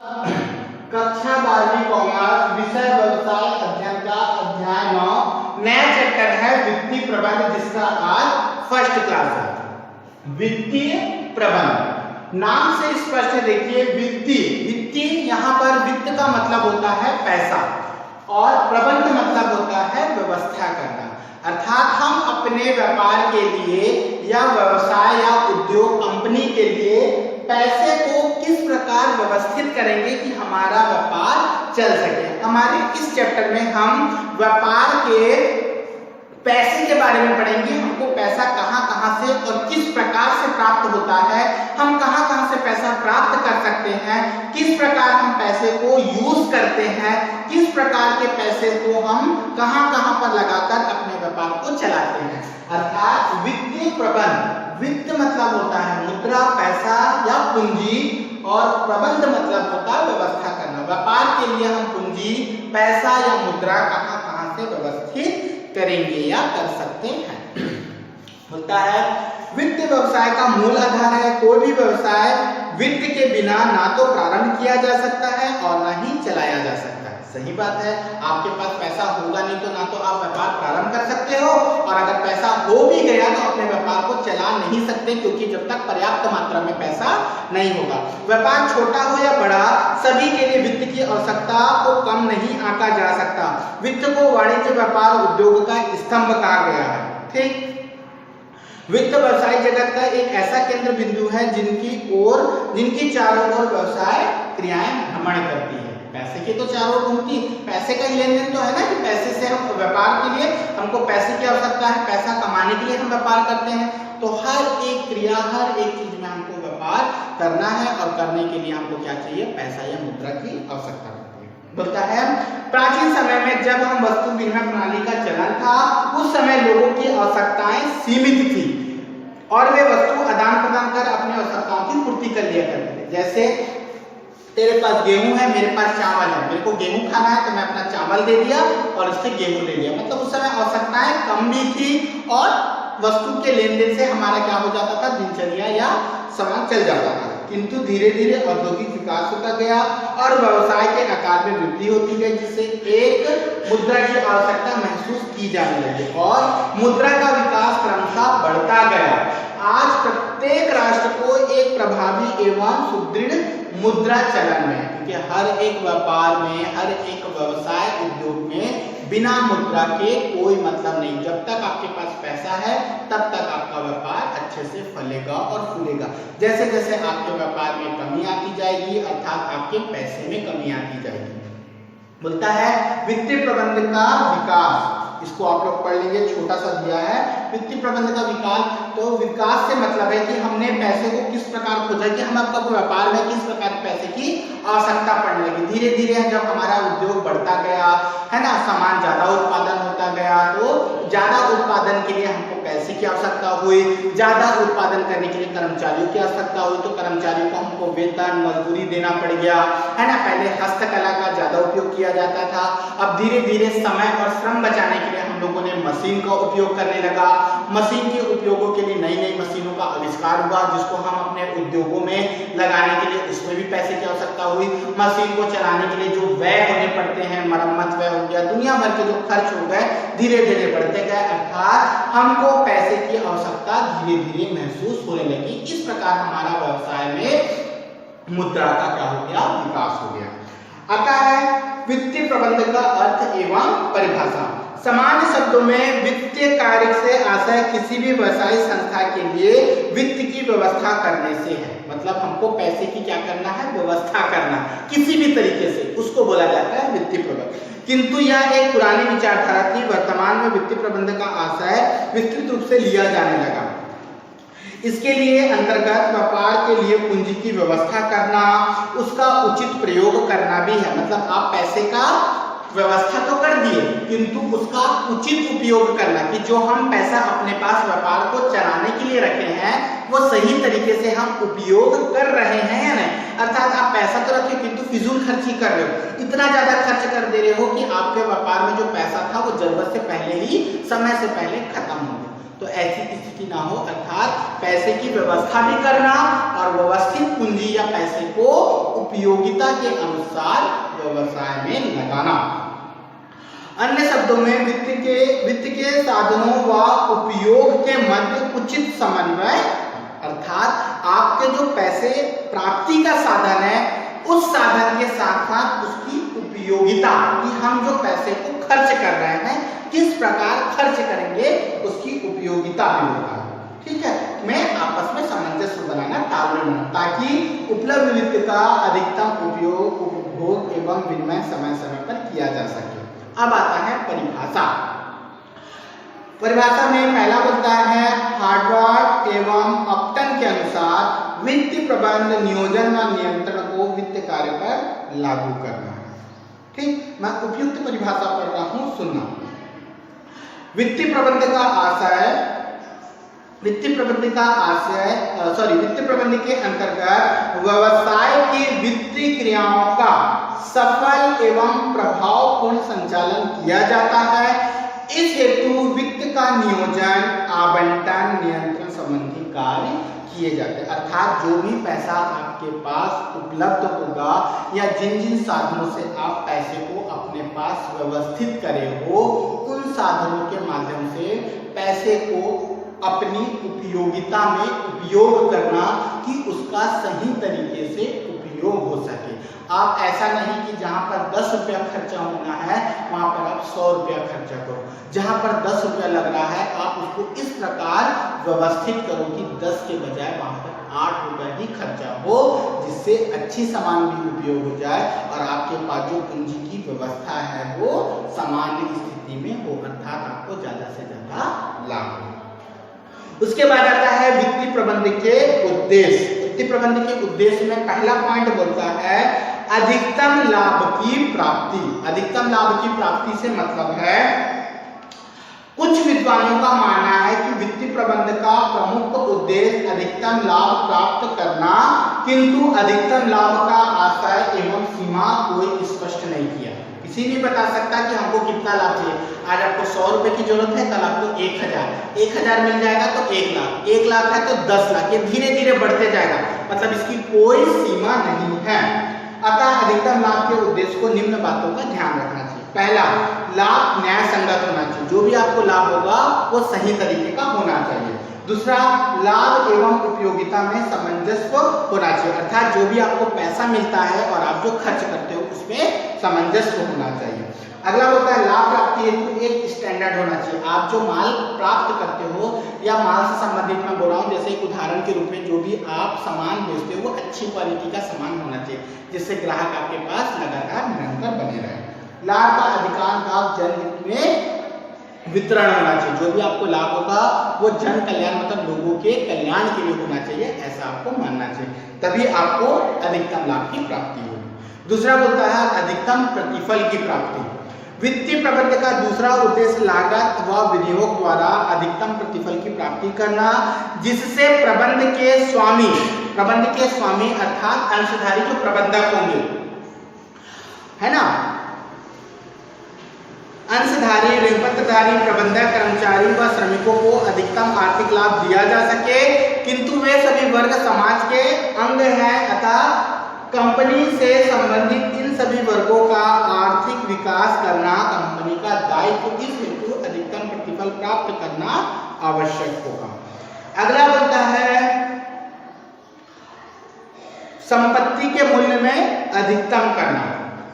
कक्षा 12वीं कॉमर्स विषय व्यवसाय अध्ययन का अध्याय 9 नया चैप्टर है वित्तीय प्रबंध, जिसका आज फर्स्ट क्लास है। वित्तीय प्रबंध नाम से स्पष्ट है। देखिए वित्तीय यहाँ पर वित्त का मतलब होता है पैसा और प्रबंध मतलब होता है व्यवस्था करना। अर्थात हम अपने व्यापार के लिए या व्यवसाय या उद्योग कंपनी के लिए पैसे को किस प्रकार व्यवस्थित करेंगे कि हमारा व्यापार चल सके। हमारे इस चैप्टर में हम व्यापार के पैसे के बारे में पढ़ेंगे। हमको पैसा कहां से और किस प्रकार से प्राप्त होता है, हम कहां से पैसा प्राप्त कर सकते हैं, किस प्रकार हम पैसे को यूज करते हैं, किस प्रकार के पैसे को हम कहां पर लगाकर अपने व्यापार को चलाते हैं। अर्थात वित्तीय प्रबंध, वित्त मतलब होता है मुद्रा, पैसा या पूंजी, और प्रबंध मतलब होता है व्यवस्था करना। व्यापार के लिए हम पूंजी, पैसा या मुद्रा कहां से व्यवस्थित करेंगे या कर सकते हैं। होता है वित्त व्यवसाय का मूल आधार है। कोई भी व्यवसाय वित्त के बिना ना तो प्रारंभ किया जा सकता है और ना ही चलाया जा सकता है। सही बात है, आपके पास पैसा होगा नहीं तो ना तो आप व्यापार प्रारंभ कर सकते हो, और अगर पैसा हो भी गया तो अपने व्यापार को चला नहीं सकते, क्योंकि जब तक पर्याप्त मात्रा में पैसा नहीं होगा। व्यापार छोटा हो या बड़ा, सभी के लिए वित्त की आवश्यकता को कम नहीं आंका जा सकता। वित्त को वाणिज्य व्यापार उद्योग का स्तंभ कहा गया है। ठीक, वित्त व्यवसाय जगत का एक ऐसा केंद्र बिंदु है जिनकी चारों ओर व्यवसाय क्रियाएं भ्रमण करती है। पैसे की तो चारों ओर घूमती, पैसे का ही लेन देन तो है ना, कि पैसे से हम व्यापार के लिए हमको पैसे की आवश्यकता है, पैसा कमाने के लिए हम व्यापार करते हैं। तो हर एक क्रिया, हर एक चीज में हमको व्यापार करना है, और करने के लिए हमको क्या चाहिए, पैसा या मुद्रा की आवश्यकता होती है। बोलता है प्राचीन समय में जब हम वस्तु विनिमय प्रणाली का चलन था, उस समय लोगों की आवश्यकताएं सीमित थी और वे वस्तु आदान प्रदान कर अपनी आवश्यकताओं की पूर्ति कर लिया करते थे। जैसे तेरे पास गेहूं है, मेरे पास चावल है, मेरे को गेहूं खाना है तो मैं अपना चावल दे दिया और उससे गेहूं ले लिया। मतलब उस समय आवश्यकताएं कम भी थी और वस्तु के लेन देन से हमारा क्या हो जाता था, दिनचर्या या समय चल जाता था। किंतु धीरे धीरे औद्योगिक विकास होता गया और व्यवसाय के आकार में वृद्धि होती गई, जिससे एक मुद्रा की आवश्यकता महसूस की जाने लगी और मुद्रा का विकास क्रमशः बढ़ता गया। आज प्रत्येक राष्ट्र को एक प्रभावी एवं सुदृढ़ मुद्रा चलन में, क्योंकि हर एक व्यापार में, हर एक व्यवसाय उद्योग में बिना मुद्रा के कोई मतलब नहीं। जब तक आपके पास पैसा है तब तक आपका व्यापार अच्छे से फलेगा और फूलेगा। जैसे जैसे आपके व्यापार में कमी आती जाएगी, अर्थात आपके पैसे में कमी आती जाएगी। बोलता है वित्तीय प्रबंध का विकास, इसको आप लोग पढ़ लेंगे, छोटा सा दिया है वित्तीय प्रबंध का विकास। तो विकास से मतलब है कि हमने पैसे को किस प्रकार खोजा, कि हम आपका व्यापार में किस प्रकार पैसे की आवश्यकता पड़ने लगी। धीरे धीरे जब हमारा उद्योग बढ़ता गया है ना, सामान ज्यादा उत्पादन होता गया, तो ज्यादा उत्पादन के लिए हमको पैसे की आवश्यकता हुई। ज्यादा उत्पादन करने के लिए कर्मचारियों की आवश्यकता हुई, तो कर्मचारियों को हमको वेतन मजदूरी देना पड़ गया, है ना। पहले हस्तकला का ज्यादा उपयोग किया जाता था, अब धीरे धीरे समय और श्रम बचाने के लिए हम लोगों ने मशीन का उपयोग करने लगा। मशीन के उपयोगों के लिए नई नई मशीनों का आविष्कार हुआ, जिसको हम अपने उद्योगों में लगाने के लिए उसमें भी पैसे की आवश्यकता हुई। मशीन को चलाने के लिए जो व्यय होने पड़ते हैं, मरम्मत व्यय हो गया, दुनिया भर के जो खर्च हो गए, धीरे धीरे बढ़ते गए। अर्थात हमको पैसे की आवश्यकता धीरे धीरे महसूस होने लगी। इस प्रकार हमारा व्यवसाय में मुद्रा का क्या हो गया, विकास हो गया। आता है वित्तीय प्रबंध का अर्थ एवं परिभाषा। सामान्य शब्दों में वित्तीय कार्य से आशय किसी भी व्यवसायिक संस्था के लिए वित्त की व्यवस्था करने से है। मतलब हमको पैसे की क्या करना है, व्यवस्था करना किसी भी तरीके से, उसको बोला जाता है वित्तीय प्रबंध। किंतु यह एक पुरानी विचारधारा थी। वर्तमान में वित्तीय प्रबंध का आशय विस्तृत रूप से लिया जाने लगा। इसके लिए अंतर्गत व्यापार के लिए पूंजी की व्यवस्था करना, उसका उचित प्रयोग करना भी है। मतलब आप पैसे का व्यवस्था तो कर दिए, किंतु उसका उचित उपयोग करना, कि जो हम पैसा अपने पास व्यापार को चलाने के लिए रखे हैं वो सही तरीके से हम उपयोग कर रहे हैं या नहीं। अर्थात आप पैसा तो रखे किंतु फिजूल खर्ची कर रहे हो, इतना ज्यादा खर्च कर दे रहे हो कि आपके व्यापार में जो पैसा था वो जरूरत से पहले ही, समय से पहले खत्म हो गया। तो ऐसी स्थिति ना हो, अर्थात पैसे की व्यवस्था भी करना और व्यवस्थित पूंजी या पैसे को उपयोगिता के अनुसार व्यवसाय में लगाना। अन्य शब्दों में वित्त के साधनों व उपयोग के मध्य उचित समन्वय, अर्थात आपके जो पैसे प्राप्ति का साधन है उस साधन के साथ साथ उसकी उपयोगिता कि हम जो पैसे को खर्च कर रहे हैं किस प्रकार खर्च करेंगे उसकी उपयोगिता भी होगा। ठीक है, मैं आपस में सामंजस्य बनाना तालमेल बनाना ताकि उपलब्ध वित्त का अधिकतम उपयोग उपभोग एवं विनिमय समय समय पर किया जा सके। अब आता है परिभाषा। परिभाषा में पहला बोलता है हार्वर्ड एवं अपटन के अनुसार वित्तीय प्रबंध नियोजन व नियंत्रण को वित्त कार्य पर लागू करना है। ठीक, मैं उपयुक्त परिभाषा पढ़ रहा हूं, सुनना। वित्तीय प्रबंध के अंतर्गत व्यवसाय की वित्तीय क्रियाओं का सफल एवं प्रभावपूर्ण संचालन किया जाता है। इस हेतु वित्त का नियोजन, आवंटन, नियंत्रण संबंधी कार्य किए जाते हैं। अर्थात जो भी पैसा आपके पास उपलब्ध होगा या जिन जिन साधनों से आप पैसे को अपने पास व्यवस्थित करे हो उन साधनों के माध्यम से पैसे को अपनी उपयोगिता में उपयोग करना कि उसका सही तरीके से उपयोग हो सके। आप ऐसा नहीं कि जहां पर 10 रुपया खर्चा होना है वहां पर आप 100 रुपया खर्चा करो। जहां पर 10 रुपया लग रहा है आप उसको इस प्रकार व्यवस्थित करो कि 10 के बजाय वहां पर 8 रुपया ही खर्चा हो, जिससे अच्छी सामान भी उपयोग हो जाए और आपके पास जो पूंजी की व्यवस्था है वो सामान्य स्थिति में हो, अर्थात आपको ज्यादा से ज्यादा लाभ हो। उसके बाद आता है वित्तीय प्रबंध के उद्देश्य। वित्तीय प्रबंध के उद्देश्य में पहला पॉइंट बोलता है अधिकतम लाभ की प्राप्ति। अधिकतम लाभ की प्राप्ति से मतलब है कुछ विद्वानों का मानना है कि वित्तीय प्रबंध का प्रमुख उद्देश्य अधिकतम लाभ प्राप्त करना, किंतु अधिकतम लाभ का आशय एवं सीमा कोई स्पष्ट नहीं किया। किसी नहीं बता सकता कि हमको कितना लाभ चाहिए। आज आपको 100 रुपए की जरूरत है, कल आपको 1000 मिल जाएगा तो 1 लाख, 1 लाख है तो 10 लाख, ये धीरे धीरे बढ़ते जाएगा, मतलब इसकी कोई सीमा नहीं है। अतः अधिकतम लाभ के उद्देश्य को निम्न बातों का ध्यान रखना चाहिए। पहला, लाभ न्याय संगत होना चाहिए, जो भी आपको लाभ होगा वो सही तरीके का होना चाहिए। दूसरा, लाभ एवं उपयोगिता में सामंजस्य होना चाहिए, अर्थात जो भी आपको पैसा मिलता है और आप जो खर्च करते हो उसमें सामंजस्य होना चाहिए। अगला होता है लाभ प्राप्ति हेतु एक स्टैंडर्ड होना चाहिए। आप जो माल प्राप्त करते हो या माल से संबंधित मैं बोल रहा हूँ, जैसे एक उदाहरण के रूप में जो भी आप सामान बेचते हो वो अच्छी क्वालिटी का सामान होना चाहिए, जिससे ग्राहक आपके पास लगातार निरंतर बने रहे। लाभ का अधिकांश भाग जनहित में वितरण होना चाहिए, जो भी आपको लाभ होगा वो जन कल्याण मतलब लोगों के कल्याण के लिए होना चाहिए, ऐसा आपको मानना चाहिए, तभी आपको अधिकतम लाभ की प्राप्ति होगी। दूसरा बोलता है अधिकतम प्रतिफल की प्राप्ति। वित्तीय प्रबंध का दूसरा उद्देश्य लागत व विनियोग द्वारा अधिकतम प्रतिफल की प्राप्ति करना, जिससे प्रबंध के स्वामी अर्थात अंशधारी जो प्रबंधक होंगे, है ना, अंशधारी, ऋणपत्रधारी, प्रबंधक, कर्मचारी व श्रमिकों को अधिकतम आर्थिक लाभ दिया जा सके, किंतु वे सभी वर्ग समाज के अंग हैं, अतः कंपनी से संबंधित इन सभी वर्गों का आर्थिक विकास करना कंपनी का दायित्व, इस हेतु अधिकतम प्रतिफल प्राप्त करना आवश्यक होगा। अगला बोलता है संपत्ति के मूल्य में अधिकतम करना।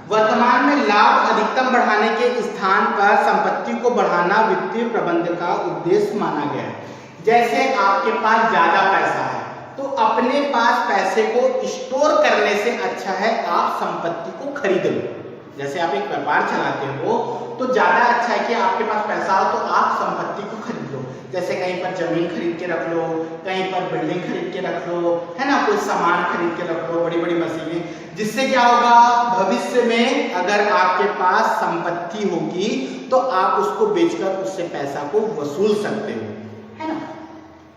वर्तमान में लाभ अधिकतम बढ़ाने के स्थान पर संपत्ति को बढ़ाना वित्तीय प्रबंध का उद्देश्य माना गया है। जैसे आपके पास ज्यादा पैसा है तो अपने पास पैसे को स्टोर करने से अच्छा है आप संपत्ति को खरीद लो। जैसे आप एक व्यापार चलाते हो तो ज्यादा अच्छा है कि आपके पास पैसा हो तो आप संपत्ति को खरीद लो, जैसे कहीं पर जमीन खरीद के रख लो, कहीं पर बिल्डिंग खरीद के रख लो, है ना, कोई सामान खरीद के रख लो, बड़ी बड़ी मशीनें, जिससे क्या होगा भविष्य में अगर आपके पास संपत्ति होगी तो आप उसको बेचकर उससे पैसा को वसूल सकते हो, है ना।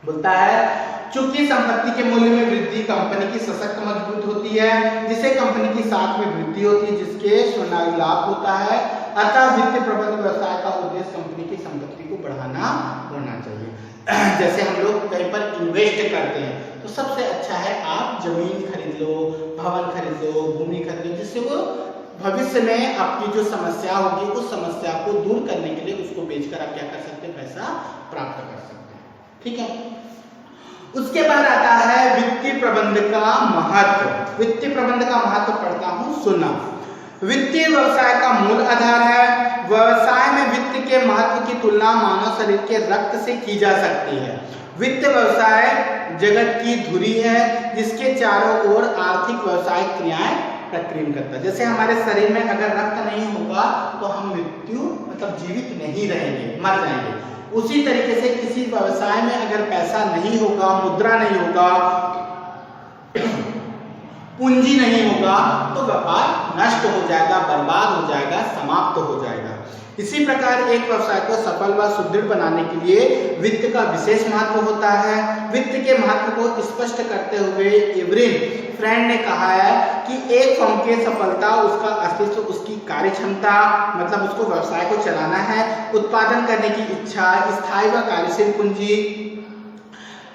बोलता है चूंकि संपत्ति के मूल्य में वृद्धि कंपनी की सशक्त मजबूत होती है, जिससे कंपनी की साख में वृद्धि होती है, जिसके स्वयं लाभ होता है, अतः वित्तीय प्रबंध व्यवसाय का उद्देश्य कंपनी की संपत्ति को बढ़ाना होना चाहिए। जैसे हम लोग कहीं पर इन्वेस्ट करते हैं तो सबसे अच्छा है आप जमीन खरीद लो, भवन खरीद लो, भूमि खरीद लो, जिससे वो भविष्य में आपकी जो समस्या होगी उस समस्या को दूर करने के लिए उसको बेचकर आप क्या कर सकते हैं, पैसा प्राप्त कर सकते हैं। ठीक है। उसके बाद आता है वित्तीय प्रबंध का महत्व। वित्तीय प्रबंध का महत्व पढ़ता हूं, सुनना। वित्तीय व्यवसाय का मूल आधार है। व्यवसाय में वित्त के महत्व की तुलना मानव शरीर के रक्त से की जा सकती है। वित्त व्यवसाय जगत की धुरी है जिसके चारों ओर आर्थिक व्यवसायिक क्रियाएं प्रक्रिया करता है। जैसे हमारे शरीर में अगर रक्त नहीं होगा तो हम मृत्यु मतलब जीवित नहीं रहेंगे, मर जाएंगे। उसी तरीके से किसी व्यवसाय में अगर पैसा नहीं होगा, मुद्रा नहीं होगा, पूंजी नहीं होगा तो व्यापार नष्ट हो जाएगा, बर्बाद हो जाएगा, समाप्त हो जाएगा। इसी प्रकार एक व्यवसाय को सफल व सुदृढ़ बनाने के लिए वित्त का विशेष महत्व होता है। वित्त के महत्व को स्पष्ट करते हुए एवरिन फ्रेंड ने कहा है कि एक फर्म की सफलता उसका अस्तित्व, उसकी कार्य क्षमता, मतलब उसको व्यवसाय को चलाना है, उत्पादन करने की इच्छा, स्थायी व कार्यशील पूंजी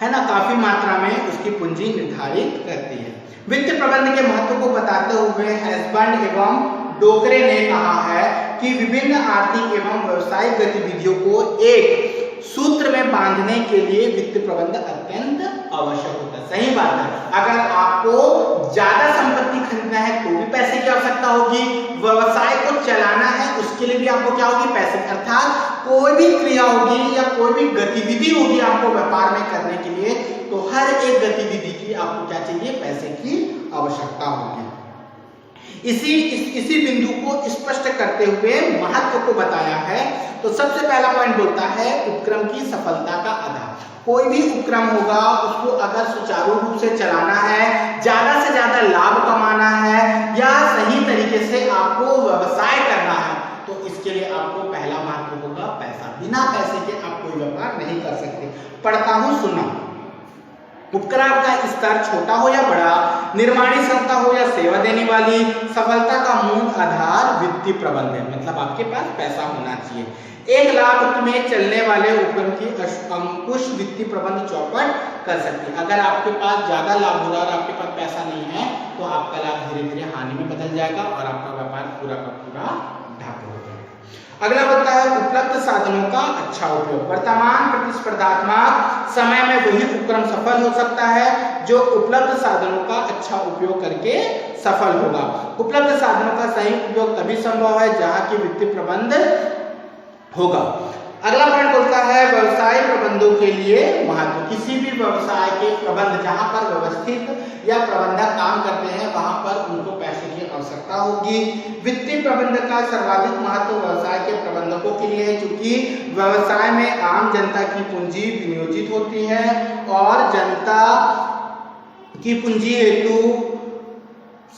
है ना, काफी मात्रा में उसकी पूंजी निर्धारित करती है। वित्त प्रबंध के महत्व को बताते हुए हसबैंड एवं डोकरे ने कहा है कि विभिन्न आर्थिक एवं व्यावसायिक गतिविधियों को एक सूत्र में बांधने के लिए वित्त प्रबंध अत्यंत आवश्यक होता है। सही बात है। अगर आपको ज्यादा संपत्ति खरीदना है तो भी पैसे की आवश्यकता होगी, व्यवसाय को चलाना है उसके लिए भी आपको क्या होगी, पैसे। अर्थात कोई भी क्रिया होगी या कोई भी गतिविधि होगी आपको व्यापार में करने के लिए, तो हर एक गतिविधि की आपको क्या चाहिए, पैसे की आवश्यकता होगी। इसी बिंदु को स्पष्ट करते हुए महत्व को बताया है। तो सबसे पहला पॉइंट बोलता है उपक्रम की सफलता का आधार। कोई भी उपक्रम होगा उसको अगर सुचारू रूप से चलाना है, ज्यादा से ज्यादा लाभ कमाना है या सही तरीके से आपको व्यवसाय करना है, तो इसके लिए आपको पहला महत्व होगा पैसा। बिना पैसे के आप कोई व्यापार नहीं कर सकते। पढ़ता हूं, सुनना। उपक्रम का स्तर छोटा हो या बड़ा, निर्माणी संस्था हो या सेवा देने वाली, सफलता का मूल आधार वित्तीय प्रबंध है। मतलब आपके पास पैसा होना चाहिए। एक लाख में चलने वाले उपक्रम की अंकुश वित्तीय प्रबंध चौपट कर सकती है। अगर आपके पास ज्यादा लाभ हो रहा है और आपके पास पैसा नहीं है तो आपका लाभ धीरे धीरे हानि में बदल जाएगा और आपका व्यापार पूरा का पूरा ढाक हो जाएगा। अगला होता है उपलब्ध साधनों का अच्छा उपयोग। वर्तमान प्रतिस्पर्धात्मक समय में वही उपक्रम सफल हो सकता है जो उपलब्ध साधनों का अच्छा उपयोग करके सफल होगा। उपलब्ध साधनों का सही उपयोग तभी संभव है जहां की वित्तीय प्रबंध होगा। अगला पॉइंट बोलता है व्यवसाय प्रबंधों के लिए महत्व। किसी भी व्यवसाय के प्रबंध, जहां पर व्यवस्थित या प्रबंधक काम करते हैं वहां पर उनको पैसे की आवश्यकता होगी। वित्तीय प्रबंध का सर्वाधिक महत्व व्यवसाय के प्रबंधकों के लिए है, क्योंकि व्यवसाय में आम जनता की पूंजी विनियोजित होती है और जनता की पूंजी हेतु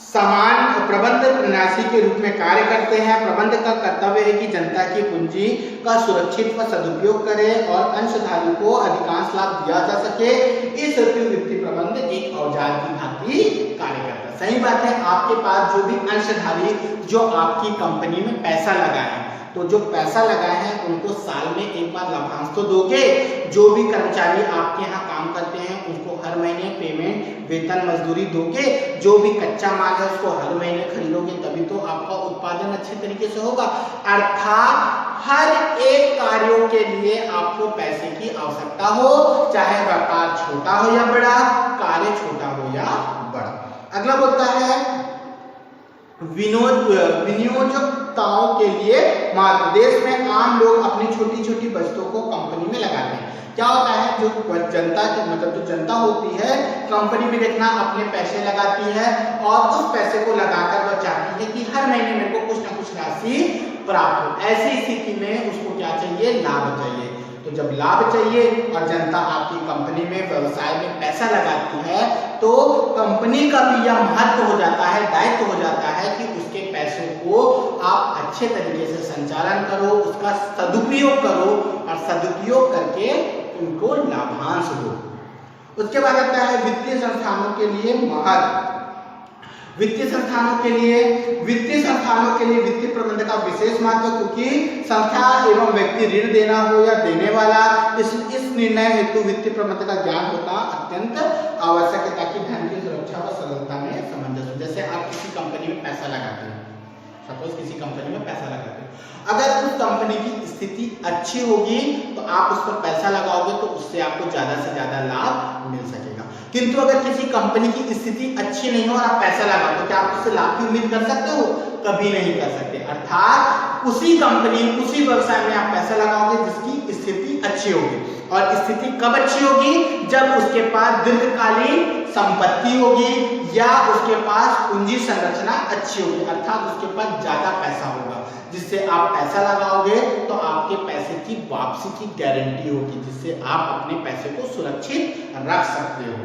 समान प्रबंध प्रणाली के रूप में कार्य करते हैं। प्रबंधक का कर्तव्य है कि जनता की पूंजी का सुरक्षित व सदुपयोग करे और अंशधारी को अधिकांश लाभ दिया जा सके। इस हेतु वित्तीय प्रबंध एक औजार की भांति कार्य करता है। सही बात है। आपके पास जो भी अंशधारी जो आपकी कंपनी में पैसा लगाए हैं, तो जो पैसा लगाए हैं उनको साल में एक बार लाभांश तो दोगे। जो भी कर्मचारी आपके यहाँ काम करते हैं उनको हर महीने पेमेंट, वेतन, मजदूरी दोगे। जो भी कच्चा माल है उसको हर महीने खरीदोगे, तभी तो आपका उत्पादन अच्छे तरीके से होगा। अर्थात हर एक कार्यों के लिए आपको पैसे की आवश्यकता हो, चाहे व्यापार छोटा हो या बड़ा, कार्य छोटा हो या बड़ा। अगला बोलता है विनियोजकताओं के लिए महत्व। देश में आम लोग अपनी छोटी छोटी बचतों को कंपनी में लगाते हैं। क्या होता है, जो जनता की मतलब जो जनता होती है कंपनी में देखना अपने पैसे लगाती है और उस पैसे को लगाकर वह चाहती है कि हर महीने मेरे को कुछ ना कुछ राशि प्राप्त हो। ऐसी स्थिति में उसको क्या चाहिए, लाभ चाहिए। तो जब लाभ चाहिए और जनता आपकी कंपनी में व्यवसाय में पैसा लगाती है तो कंपनी का भी यह महत्व हो जाता है, दायित्व हो जाता है कि उसके पैसों को आप अच्छे तरीके से संचालन करो, उसका सदुपयोग करो और सदुपयोग करके उनको लाभांश दो। उसके बाद आता है वित्तीय संस्थानों के लिए महत्व। वित्तीय संस्थानों के लिए वित्तीय प्रबंध का विशेष महत्व, क्योंकि संस्था एवं व्यक्ति ऋण देना हो या देने वाला, इस निर्णय हेतु वित्तीय प्रबंध का ज्ञान होना अत्यंत आवश्यक है ताकि धन की सुरक्षा व सरलता में सामंजस्य। जैसे आप किसी कंपनी में पैसा लगाते हैं, सपोज किसी कंपनी में पैसा लगाते हैं, अगर उस कंपनी की स्थिति अच्छी होगी तो आप उस पर पैसा लगाओगे तो उससे आपको ज्यादा से ज्यादा लाभ मिल सकेगा। किंतु अगर किसी कंपनी की स्थिति अच्छी नहीं हो और आप पैसा लगाओ तो क्या आप उससे लाभ की उम्मीद कर सकते हो? कभी नहीं कर सकते। अर्थात उसी कंपनी, उसी व्यवसाय में आप पैसा लगाओगे जिसकी स्थिति अच्छी होगी। और स्थिति कब अच्छी होगी? जब उसके पास दीर्घकालीन संपत्ति होगी या उसके पास पूंजी संरचना अच्छी होगी, अर्थात उसके पास ज्यादा पैसा होगा जिससे आप पैसा लगाओगे तो आपके पैसे की वापसी की गारंटी होगी, जिससे आप अपने पैसे को सुरक्षित रख सकते हो।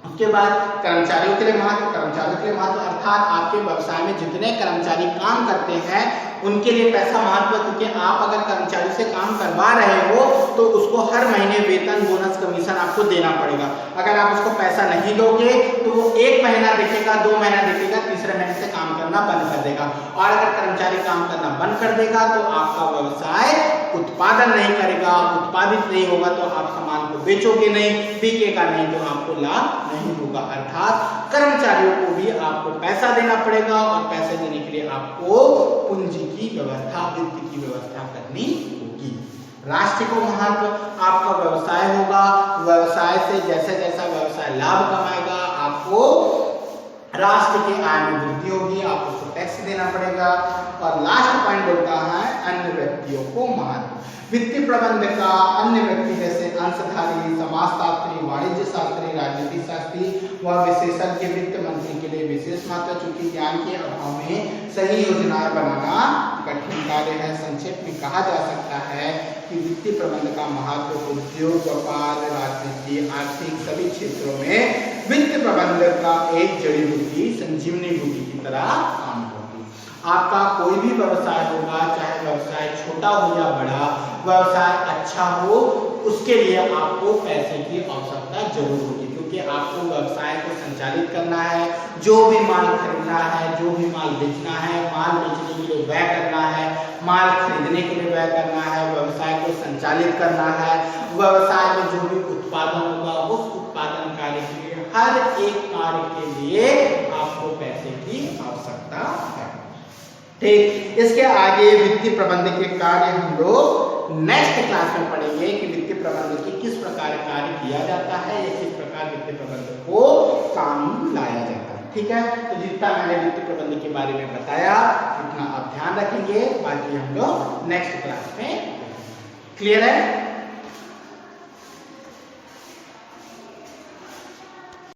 उसके बाद कर्मचारियों के लिए महत्व, कर्मचारियों के लिए महत्व अर्थात आपके व्यवसाय में जितने कर्मचारी काम करते हैं उनके लिए पैसा महत्व, क्योंकि आप अगर कर्मचारी से काम करवा रहे हो तो उसको हर महीने वेतन, बोनस, कमीशन आपको देना पड़ेगा। अगर आप उसको पैसा नहीं दोगे तो वो 1 महीना देखेगा, 2 महीना देखेगा, तीसरे महीने से काम करना बंद कर देगा। और अगर कर्मचारी काम करना बंद कर देगा तो आपका व्यवसाय उत्पादन नहीं करेगा, उत्पादित नहीं होगा तो आप सामान को बेचोगे नहीं, बिकेगा नहीं तो आपको लाभ नहीं होगा। अर्थात कर्मचारियों को भी आपको पैसा देना पड़ेगा और पैसे देने के लिए आपको पूंजी की व्यवस्था, वित्त की व्यवस्था करनी होगी। राष्ट्र को महत्व, आपका व्यवसाय होगा, व्यवसाय से जैसे जैसा व्यवसाय लाभ कमाएगा आपको राष्ट्र के आय में वृद्धि होगी, आपको उसको टैक्स देना पड़ेगा। और लास्ट पॉइंट बोलता है अन्य व्यक्तियों को महत्व। वित्तीय प्रबंध का अन्य व्यक्ति जैसे अंशधारी, समाजशास्त्री, वाणिज्य शास्त्री, राजनीतिक शास्त्री व विशेषज्ञ वित्त मंत्री के लिए विशेष महत्व, चूंकि ज्ञान के अभाव में सही योजनाएं बनाना कठिन कार्य है। संक्षेप में कहा जा सकता है कि वित्तीय प्रबंध का महत्व उद्योग, व्यापार, राजनीति, आर्थिक सभी क्षेत्रों में वित्त प्रबंध का एक जड़ी बूटी, संजीवनी बूटी की तरह काम करती है। आपका कोई भी व्यवसाय होगा, चाहे व्यवसाय छोटा हो या बड़ा, व्यवसाय अच्छा हो, उसके लिए आपको पैसे की आवश्यकता जरूर होगी, क्योंकि आपको व्यवसाय को संचालित करना है। जो भी माल खरीदना है, जो भी माल बेचना है, माल बेचने के लिए व्यय करना है, माल खरीदने के लिए व्यय करना है, व्यवसाय को संचालित करना है, व्यवसाय में जो भी उत्पादन होगा उस उत्पादन कार्य के लिए, हर एक कार्य के लिए आपको पैसे की आवश्यकता है। ठीक, इसके आगे वित्तीय प्रबंध के कार्य हम लोग नेक्स्ट क्लास में पढ़ेंगे कि वित्तीय प्रबंध की किस प्रकार कार्य किया जाता है या किस प्रकार वित्तीय प्रबंध को काम लाया जाता है। ठीक है, तो जितना मैंने वित्तीय प्रबंध के बारे में बताया उतना आप ध्यान रखेंगे, बाकी हम लोग नेक्स्ट क्लास में। क्लियर है?